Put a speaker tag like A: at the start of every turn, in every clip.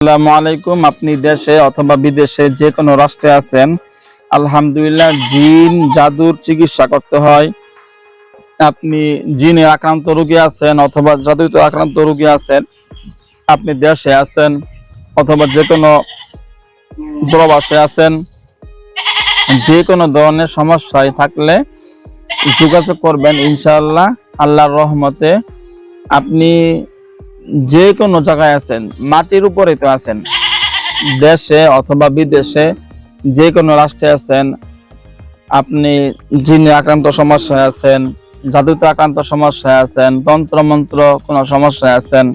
A: আসসালামু আলাইকুম। আপনি দেশে অথবা বিদেশে যে কোনো রাষ্ট্রে আছেন, আলহামদুলিল্লাহ জিন জাদুর চিকিৎসা করতে হয়। আপনি জিনে আক্রান্ত রোগী আছেন অথবা জাদুতে আক্রান্ত রোগী আছেন, আপনি দেশে আছেন অথবা যে কোনো প্রবাসে আছেন, যে কোনো ধরনের সমস্যায় থাকলে যোগাযোগ করবেন। ইনশাআল্লাহ আল্লাহর রহমতে আপনি যে কোনো জায়গায় আছেন, মাটির উপরে তো আছেন, দেশে অথবা বিদেশে যে কোনো রাষ্ট্রে আছেন, আপনি জিনে আক্রান্ত সমস্যায় আছেন, জাদুতে আক্রান্ত সমস্যায় আছেন, তন্ত্র মন্ত্র কোনো সমস্যায় আছেন,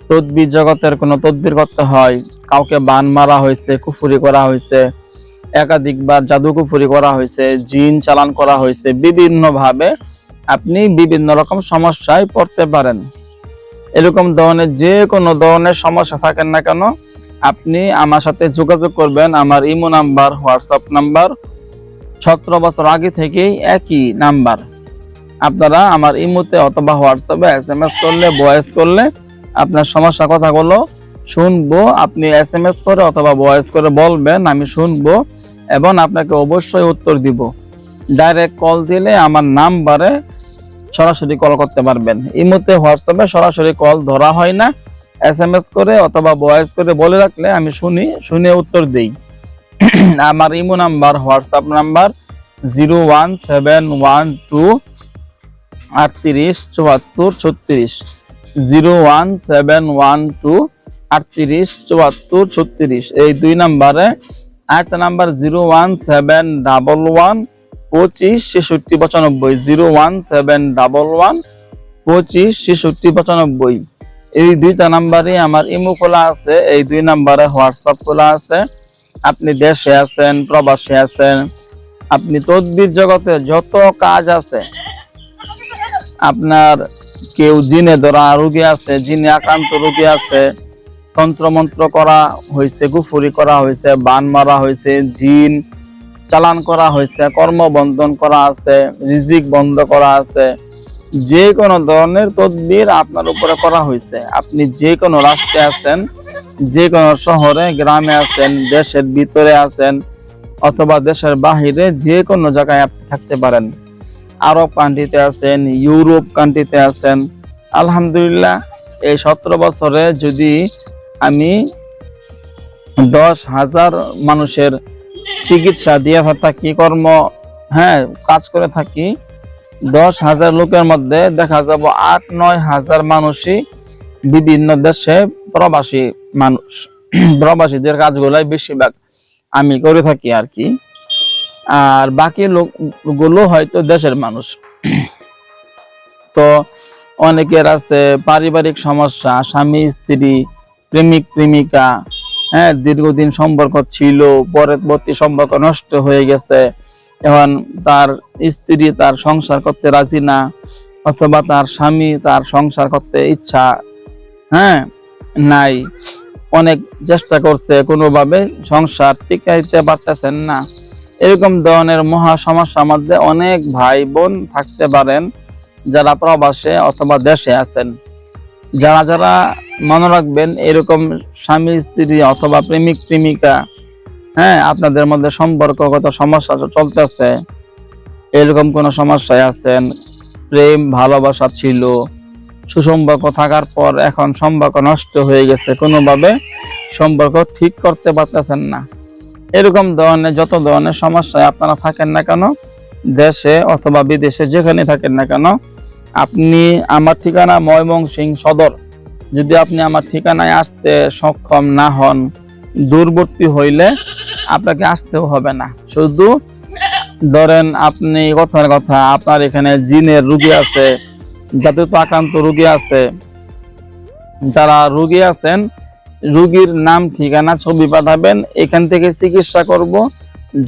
A: তদবির জগতের কোনো তদবির করতে হয়, কাউকে বান মারা হয়েছে, কুফুরি করা হয়েছে, একাধিকবার জাদু কুফুরি করা হয়েছে, জিন চালান করা হয়েছে, বিভিন্ন ভাবে আপনি বিভিন্ন রকম সমস্যায় পড়তে পারেন। এরকম ধরনের যে কোনো ধরনের সমস্যা থাকেন না কেন, আপনি আমার সাথে যোগাযোগ করবেন। আমার ইমো নাম্বার, হোয়াটসঅ্যাপ নাম্বার 17 বছর আগে থেকেই একই নাম্বার। আপনারা আমার ইমোতে অথবা হোয়াটসঅ্যাপে SMS করলে, ভয়েস করলে আপনার সমস্যা কথাগুলো শুনবো। আপনি SMS করে অথবা ভয়েস করে বলবেন, আমি শুনবো এবং আপনাকে অবশ্যই উত্তর দিব। ডাইরেক্ট কল দিলে আমার নাম্বারে সরাসরি কল করতে পারবেন। ইমোতে হোয়াটসঅ্যাপে সরাসরি কল ধরা হয় না, SMS করে অথবা ভয়েস করে বলে রাখলে আমি শুনে উত্তর দেই। আমার ইমো নাম্বার, হোয়াটসঅ্যাপ নাম্বার 01712 38 74 36, 01712 38 74 36। এই দুই নাম্বারে। আরেকটা নাম্বার 01711 25 66 95, 01711 25 66 95। এই দুইটা নাম্বারে আমার ইমো খোলা আছে, এই দুই নাম্বারে হোয়াটসঅ্যাপ খোলা আছে। আপনি দেশে আছেন, প্রবাসে আছেন, আপনি তদবির জগতে যত কাজ আছে, আপনার কেউ জিনে ধরা রোগী আছে, জিনে আক্রান্ত রোগী আছে, তন্ত্রমন্ত্র করা হয়েছে, গুফুরি করা হয়েছে, বান মারা হয়েছে, জিন চালান করা হয়েছে, কর্মবন্ধন করা আছে, রিজিক বন্ধ করা আছে, যে কোনো ধরনের তদবির আপনার উপরে করা হয়েছে। আপনি যে কোনো রাষ্ট্রে আছেন, যে কোনো শহরে, গ্রামে আছেন, দেশের ভিতরে আছেন অথবা দেশের বাহিরে, যে কোনো জায়গায় আপনি থাকতে পারেন। আরব কান্ট্রিতে আছেন, ইউরোপ কান্ট্রিতে আছেন, আলহামদুলিল্লাহ এই 17 বছরে যদি আমি 10,000 মানুষের চিকিৎসা দিয়ে থাকি, কাজ করে থাকি, 10,000 লোকের মধ্যে দেখা যাব 8-9 হাজার মানুষই বিভিন্ন দেশে প্রবাসী মানুষ। প্রবাসীদের কাজগুলাই বেশিরভাগ আমি করে থাকি আর কি, আর বাকি লোকগুলো হয়তো দেশের মানুষ। তো অনেকের আছে পারিবারিক সমস্যা, স্বামী স্ত্রী, প্রেমিক প্রেমিকা, দীর্ঘদিন সম্পর্ক ছিল, পরবর্তী সম্পর্ক নষ্ট হয়ে গেছে, এখন তার স্ত্রী তার সংসার করতে রাজি না, অথবা তার স্বামী তার সংসার করতে ইচ্ছা নাই, অনেক চেষ্টা করছে, কোনোভাবে সংসার টিকাইতে পারতেছেন না। এরকম ধরনের মহা সমস্যার মধ্যে অনেক ভাই বোন থাকতে পারেন যারা প্রবাসে অথবা দেশে আছেন। যারা যারা মনে রাখবেন এরকম স্বামী স্ত্রী অথবা প্রেমিক প্রেমিকা, আপনাদের মধ্যে সম্পর্কগত সমস্যা চলতেছে, এরকম কোন সমস্যায় আছেন, প্রেম ভালোবাসা ছিল, সুসম্পর্ক থাকার পর এখন সম্পর্ক নষ্ট হয়ে গেছে, কোনোভাবে সম্পর্ক ঠিক করতে পারতেছেন না, এরকম ধরনের যত ধরনের সমস্যায় আপনারা থাকেন না কেন, দেশে অথবা বিদেশে যেখানে থাকেন না কেন, আপনি আমার ঠিকানা ময়মনসিংহ সদর। যদি আপনি আমার ঠিকানায় আসতে সক্ষম না হন, দূরবর্তী হইলে আপনাকে আসতেও হবে না। শুধু ধরেন আপনি কথার কথা, আপনার এখানে জিনের রোগী আছে, জাদুতে আক্রান্ত রোগী আছে, যারা রোগী আছেন, রোগীর নাম ঠিকানা ছবি পাঠাবেন, এখান থেকে চিকিৎসা করব।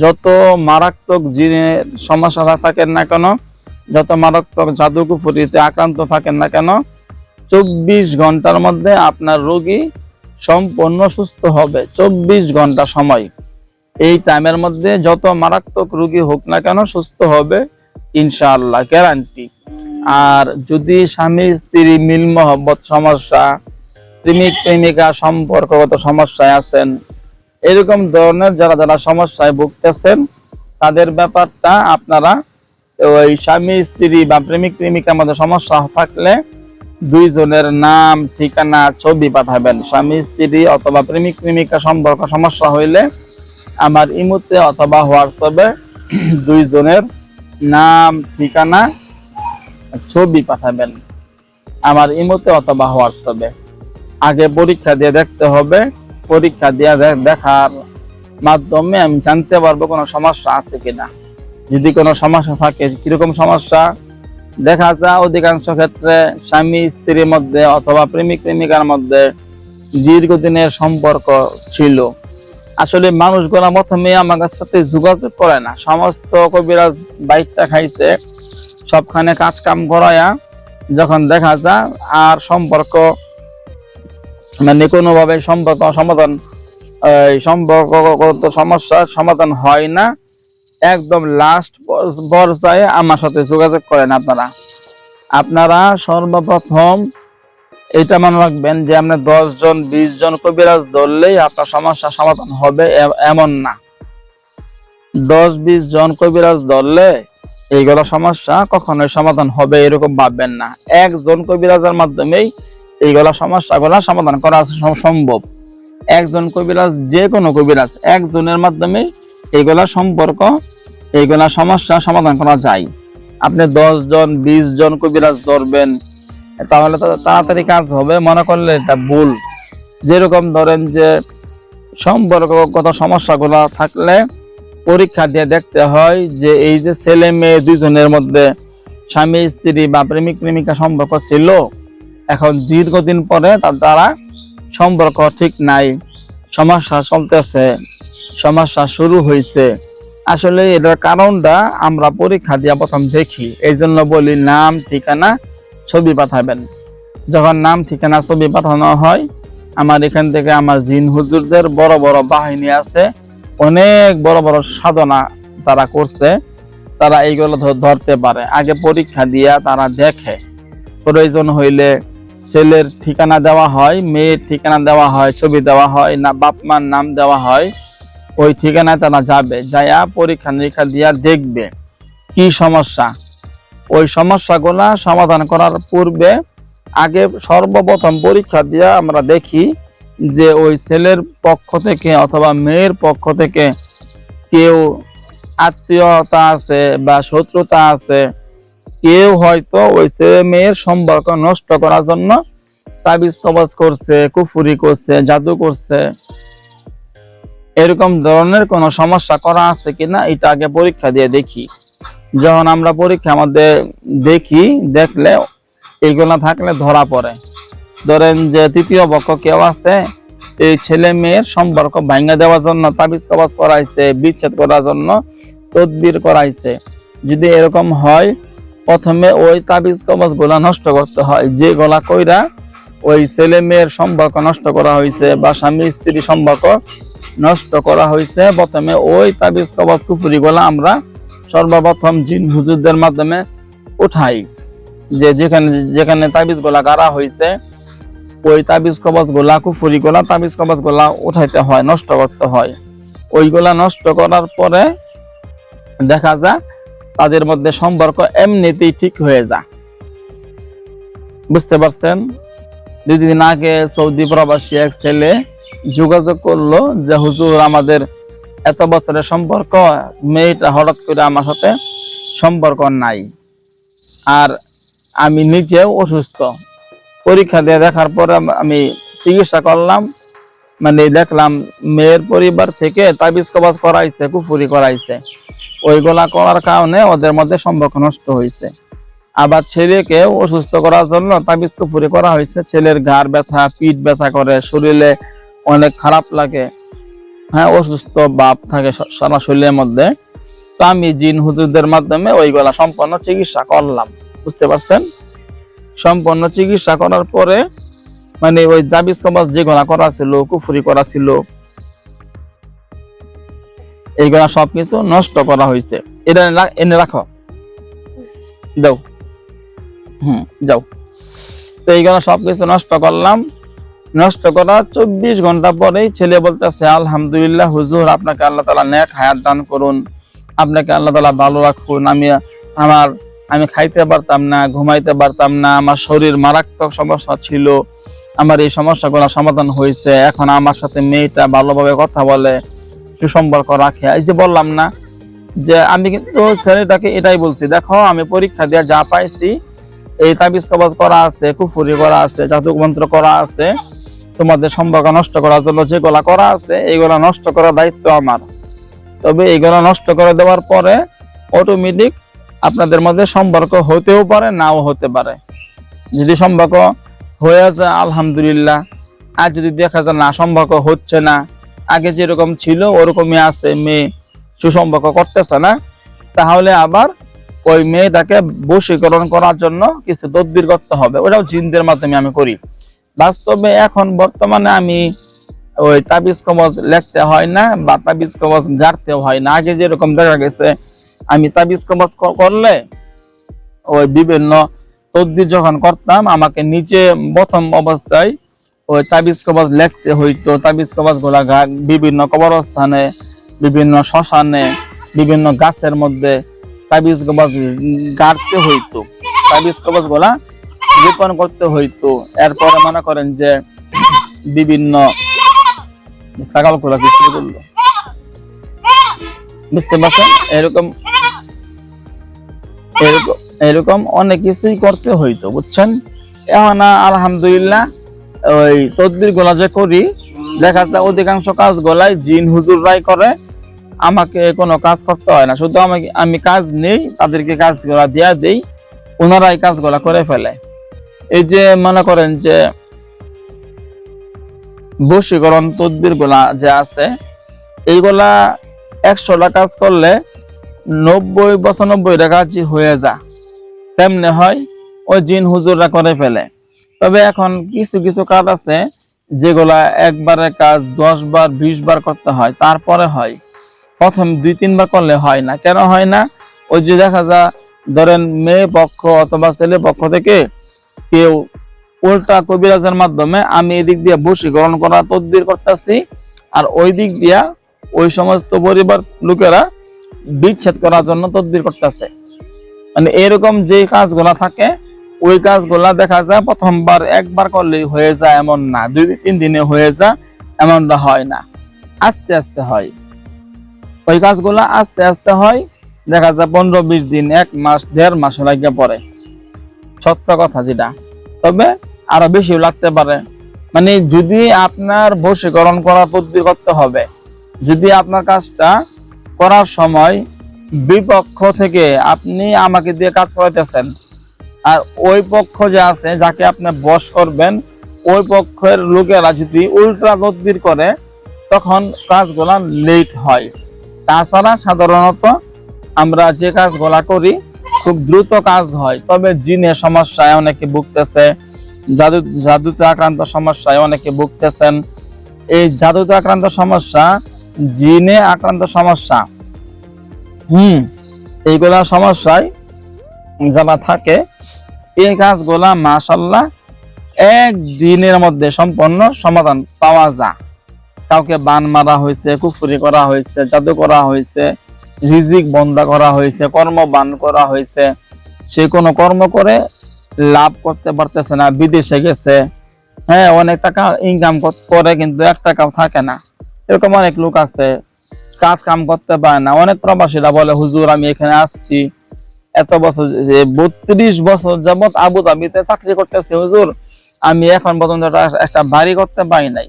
A: যত মারাত্মক জিনের সমস্যা থাকেন না কেন, যত মারাত্মক জাদুকুফুরিতে আক্রান্ত থাকেন না কেন, 24 ঘন্টার মধ্যে আপনার রোগী সম্পূর্ণ সুস্থ হবে। 24 ঘন্টা সময়, এই টাইমের মধ্যে যত মারাত্মক রোগী হোক না কেন সুস্থ হবে ইনশাআল্লাহ, গ্যারান্টি। আর যদি স্বামী স্ত্রী মিল মহব্বত সমস্যা, প্রেমিক প্রেমিকা সম্পর্কগত সমস্যায় আছেন, এরকম ধরনের যারা যারা সমস্যায় ভুগতেছেন তাদের ব্যাপারটা আপনারা ওই স্বামী স্ত্রী বা প্রেমিক প্রেমিকার মধ্যে সমস্যা থাকলে দুইজনের নাম ঠিকানা ছবি পাঠাবেন। স্বামী স্ত্রী অথবা প্রেমিক প্রেমিকা সম্পর্ক সমস্যা হইলে আমার ইমোতে অথবা হোয়াটসঅ্যাপে দুইজনের নাম ঠিকানা ছবি পাঠাবেন আমার ইমোতে অথবা হোয়াটসঅ্যাপে। আগে পরীক্ষা দিয়ে দেখতে হবে, পরীক্ষা দিয়ে দেখার মাধ্যমে আমি জানতে পারবো কোনো সমস্যা আছে কিনা। যদি কোনো সমস্যা থাকে, কিরকম সমস্যা, দেখা যায় অধিকাংশ ক্ষেত্রে স্বামী স্ত্রীর মধ্যে অথবা প্রেমিক প্রেমিকার মধ্যে দীর্ঘদিনের সম্পর্ক ছিল। আসলে মানুষগুলা প্রথমে আমার সাথে যোগাযোগ করে না, সমস্ত কবিরাজ বাইকটা খাইছে, সবখানে কাজ কাম করায়া যখন দেখা যায় আর সম্পর্ক মানে কোনোভাবে সম্পর্ক সমাধান সম্পর্কগত সমস্যার সমাধান হয় না, একদম লাস্ট পর্যায়ে আমার সাথে যোগাযোগ করেন। আপনারা সর্বপ্রথম এটা মনে রাখবেন যে আপনি 10 জন 20 জন কবিরাজ ধরলেই আপনার সমস্যার সমাধান হবে এমন না। 10-20 জন কবিরাজ ধরলে এইগুলো সমস্যা কখনোই সমাধান হবে এরকম ভাববেন না। একজন কবিরাজের মাধ্যমেই এইগুলা সমস্যাগুলা সমাধান করা সম্ভব। একজন কবিরাজ, যে কোনো কবিরাজ একজনের মাধ্যমে এইগুলা সম্পর্ক এইগুলা সমস্যা সমাধান করা যায়। আপনি 10 জন 20 জন কবিরাজ ধরবেন তাহলে তো তাড়াতাড়ি কাজ হবে মনে করলে এটা ভুল। যেরকম ধরেন যে সম্পর্কগত সমস্যাগুলো থাকলে পরীক্ষা দিয়ে দেখতে হয় যে এই যে ছেলে মেয়ে দুইজনের মধ্যে স্বামী স্ত্রী বা প্রেমিক প্রেমিকা সম্পর্ক ছিল, এখন দীর্ঘদিন পরে তারা সম্পর্ক ঠিক নাই, সমস্যা চলতেছে, সমস্যা শুরু হয়েছে। আসলে এটার কারণটা আমরা পরীক্ষা দিয়ে প্রথম দেখি। এই জন্য বলি নাম ঠিকানা ছবি পাঠাবেন। যখন নাম ঠিকানা ছবি পাঠানো হয়, আমার এখান থেকে আমার জিন হুজুরদের বড় বড় বাহিনী আছে, অনেক বড় বড় সাধনা তারা করছে, তারা এইগুলো ধরতে পারে। আগে পরীক্ষা দিয়া তারা দেখে, প্রয়োজন হইলে ছেলের ঠিকানা দেওয়া হয়, মেয়ের ঠিকানা দেওয়া হয়, ছবি দেওয়া হয়, না বাপ মার নাম দেওয়া হয়, ওই ঠিকানায় তারা যাবে, যাইয়া পরীক্ষা নিরীক্ষা দিয়া দেখবে কি সমস্যা। ওই সমস্যাগুলা সমাধান করার পূর্বে আগে সর্বপ্রথম পরীক্ষা দিয়া আমরা দেখি যে ওই ছেলের পক্ষ থেকে অথবা মেয়ের পক্ষ থেকে কেউ আত্মীয়তা আছে বা শত্রুতা আছে, কেউ হয়তো ওই ছেলে মেয়ের সম্পর্ক নষ্ট করার জন্য তাবিজ কবজ করছে, কুফুরি করছে, জাদু করছে, এরকম ধরনের কোন সমস্যা করা আছে কিনা এটা আগে পরীক্ষা দিয়ে দেখি। যখন আমরা পরীক্ষার মধ্যে দেখি, দেখলে এইগুলা থাকলে ধরা পড়ে। ধরেন যে তৃতীয় পক্ষ কেউ আছে, এই ছেলে মেয়ের সম্পর্ক ভাঙা দেওয়ার জন্য তাবিজ কবজ করাইছে, বিচ্ছেদ করার জন্য তদবির করাইছে। যদি এরকম হয়, প্রথমে ওই তাবিজ কবজ গুলা নষ্ট করতে হয়, যে গলা কইরা ওই ছেলে মেয়ের সম্পর্ক নষ্ট করা হয়েছে বা স্বামী স্ত্রী সম্পর্ক নষ্ট করা হয়েছে। প্রথমে ওই তাবিজ কবজ কুফুরি গুলা আমরা সর্বপ্রথম জিন হুজুরদের মাধ্যমে উঠাই, যে যেখানে যেখানে তাবিজ গুলা গাড়া হয়েছে ওই তাবিজ কবজ গুলা কুফুরি গুলা তাবিজ কবজ গুলা উঠাইতে হয়, নষ্ট করতে হয়। ওইগুলা নষ্ট করার পরে দেখা যায় তাদের মধ্যে সম্পর্ক এমনিতেই ঠিক হয়ে যায়। বুঝতে পারছেন? 2 দিন আগে সৌদি প্রবাসী এক ছেলে যোগাযোগ করলো যে হুজুর আমাদের এত বছরের সম্পর্ক, মেয়েটা হঠাৎ করে আমার সাথে সম্পর্ক নাই, আর আমি নিজেও অসুস্থ। পরীক্ষা দিয়ে দেখার পরে আমি চিকিৎসা করলাম, মানে দেখলাম মেয়ের পরিবার থেকে তাবিজ কবজ করাইছে, কুফুরি করাইছে, ওইগুলা করার কারণে ওদের মধ্যে সম্পর্ক নষ্ট হয়েছে। আবার ছেলেকেও অসুস্থ করার জন্য তাবিজ কুফুরি করা হয়েছে। ছেলের ঘাড় ব্যথা, পিঠ ব্যথা করে, শরীরে অনেক খারাপ লাগে, হ্যাঁ অসুস্থ ভাব থাকে সারা শরীরের মধ্যে। তো আমি জিন হুজুরদের মাধ্যমে ওইগুলা সম্পূর্ণ চিকিৎসা করলাম। বুঝতে পারছেন? সম্পূর্ণ চিকিৎসা করার পরে মানে ওই তাবিজ কবজ যেগুলা করা ছিল, কুফুরি করা ছিল, এইগুলা সবকিছু নষ্ট করা হয়েছে। এটা এনে রাখো, দাও, যাও। তো এইগুলা সবকিছু নষ্ট করলাম, নষ্ট করা 24 ঘন্টা পরেই ছেলে বলতেছে, আলহামদুলিল্লাহ হুজুর, আপনাকে আল্লাহ তাআলা নেক হায়াত দান করুন, আপনাকে আল্লাহ তাআলা ভালো রাখুন। আমি খাইতে পারতাম না, ঘুমাইতে পারতাম না, আমার শরীর মারাত্মক সমস্যা ছিল, আমার এই সমস্যাগুলো সমাধান হয়েছে, এখন আমার সাথে মেয়েটা ভালোভাবে কথা বলে, সুসম্পর্ক রাখে। এই যে বললাম না যে আমি কিন্তু ছেলেটাকে এটাই বলছি, দেখো আমি পরীক্ষা দিয়ে যা পাইছি, এই তাবিজ কবজ করা আছে, কুফরি করা আছে, জাদু মন্ত্র করা আছে, তোমাদের সম্পর্ক নষ্ট করার জন্য যেগুলা করা আছে এইগুলা নষ্ট করার দায়িত্ব আমার। তবে এইগুলা নষ্ট করে দেওয়ার পরে অটোমেটিক আপনাদের মধ্যে সম্পর্ক হতেও পারে, নাও হতে পারে। যদি সম্পর্ক হয়ে যায় আলহামদুলিল্লাহ, আর যদি দেখা যায় না সম্পর্ক হচ্ছে না, আগে যেরকম ছিল ওরকমই আছে, মেয়ে সুসম্পর্ক করতেছে না, তাহলে আবার ওই মেয়েটাকে বশীকরণ করার জন্য কিছু তদবির করতে হবে। ওটাও জিনদের মাধ্যমে আমি করি। বাস্তবে এখন বর্তমানে আমি ওই তাবিজ কবজ লিখতে হয় না বা তাবিজ কবজ গাড়তেও হয় না। আগে যেরকম দেখা গেছে আমি তাবিজ কবজ করলে ওই বিভিন্ন তদবির যখন করতাম, আমাকে নিচে প্রথম অবস্থায় ওই তাবিজ কবজ লিখতে হইতো। তাবিজ কবজ গুলা বিভিন্ন কবরস্থানে, বিভিন্ন শ্মশানে, বিভিন্ন গাছের মধ্যে তাবিজ কবজ গাড়তে হইতো, তাবিজ কবজ গুলা রোপণ করতে হইতো। এরপরে মনে করেন যে বিভিন্ন ছাগল গুলা শুরু করলো, বুঝতে পারছেন, এরকম এরকম এরকম অনেক কিছুই করতে হইতো, বুঝছেন। এখন আলহামদুলিল্লাহ ওই তদবির গুলা যে করি, দেখা যায় অধিকাংশ কাজ গলাই জিন হুজুররাই করে, আমাকে কোনো কাজ করতে হয় না। শুধু আমি কাজ নেই, তাদেরকে কাজগুলা দিয়া দেই, ওনারাই কাজগুলা করে ফেলে। এই যে মনে করেন যে বশীকরণ তদবির গুলা যে আছে, এইগুলা 100টা কাজ করলে 90-95টা কাজই হয়ে যায়, তেমনি হয় ওই জিন হুজুররা করে ফেলে। তবে এখন কিছু কিছু কাজ আছে যেগুলা একবারে কাজ 10 বার 20 বার করতে হয়, তারপরে হয়। প্রথম 2-3 বার করলে হয় না। কেন হয় না? ওই যে দেখা যায় ধরেন মেয়ে পক্ষ অথবা ছেলে পক্ষ থেকে কেউ উল্টা কবিরাজের মাধ্যমে আমি এদিক দিয়ে বশীকরণ করা তদবির করতেছি, আর ওই দিক দিয়া ওই সমস্ত পরিবার লোকেরা বিচ্ছেদ করার জন্য তদবির করতেছে। মানে এরকম যে কাজগুলা থাকে, ওই কাজগুলা দেখা যায় প্রথমবার একবার করলেই হয়ে যায় এমন না, 2-3 দিনে হয়ে যায় এমনটা হয় না, আস্তে আস্তে হয়। ওই কাজগুলা আস্তে আস্তে হয়, দেখা যায় 15-20 দিন, 1 মাস 1.5 মাস লাগে পরে, সত্য কথা যেটা। তবে আরো বেশি লাগতে পারে। মানে যদি আপনার বশীকরণ করা তদবির করতে হবে, যদি আপনার কাজটা করার সময় বিপক্ষ থেকে আপনি আমাকে দিয়ে কাজ করাইতেছেন, আর ওই পক্ষ যে আছে যাকে আপনি বশ করবেন, ওই পক্ষের লোকেরা যদি উল্টা তদবির করে, তখন কাজগুলা লেট হয়। তাছাড়া সাধারণত আমরা যে কাজগুলা করি খুব দ্রুত কাজ হয়। তবে জিনের সমস্যায় অনেকে ভুগতেছে, জাদুতে আক্রান্ত সমস্যায় অনেকে ভুগতেছেন। এই জাদুতে আক্রান্ত সমস্যা, জিনে আক্রান্ত সমস্যা, এইগুলা সমস্যায় যারা থাকে, এই কাজগুলা মাশাআল্লাহ একদিনের মধ্যে সম্পূর্ণ সমাধান পাওয়া যায়। কাউকে বান মারা হয়েছে, কুফরি করা হয়েছে, জাদু করা হয়েছে, রিজিক বন্ধ করা হয়েছে, কর্ম বান করা হয়েছে, সে কোনো কর্ম করে লাভ করতে পারতেছে না, বিদেশে গেছে, হ্যাঁ অনেক টাকা ইনকাম করে কিন্তু 1 টাকাও থাকে না, এরকম অনেক লোক আছে, কাজ কাম করতে পারে না। অনেক প্রবাসীরা বলে, হুজুর আমি এখানে আসছি এত বছর, 32 বছর যাবত আবু ধাবিতে চাকরি করতেছি হুজুর, আমি এখন পর্যন্ত একটা বাড়ি করতে পারি নাই,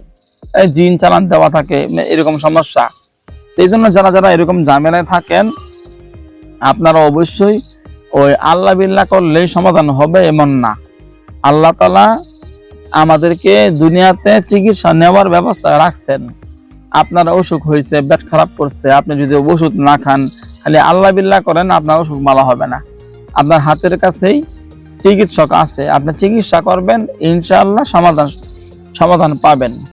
A: জিন চালান দেওয়া থাকে, এরকম সমস্যা। এই জন্য যারা যারা এরকম ঝামেলায় থাকেন, আপনারা অবশ্যই ওই আল্লাহ বিল্লাহ করলেই সমাধান হবে এমন না। আল্লাহ তাআলা আমাদেরকে দুনিয়াতে চিকিৎসা নেওয়ার ব্যবস্থা রাখছেন। আপনার অসুখ হয়েছে, পেট খারাপ করছে, আপনি যদি ওষুধ না খান, খালি আল্লাহ বিল্লাহ করেন, আপনার অসুখ ভালো হবে না। আপনার হাতের কাছেই চিকিৎসক আছে, আপনি চিকিৎসা করবেন, ইনশাআল্লাহ সমাধান পাবেন।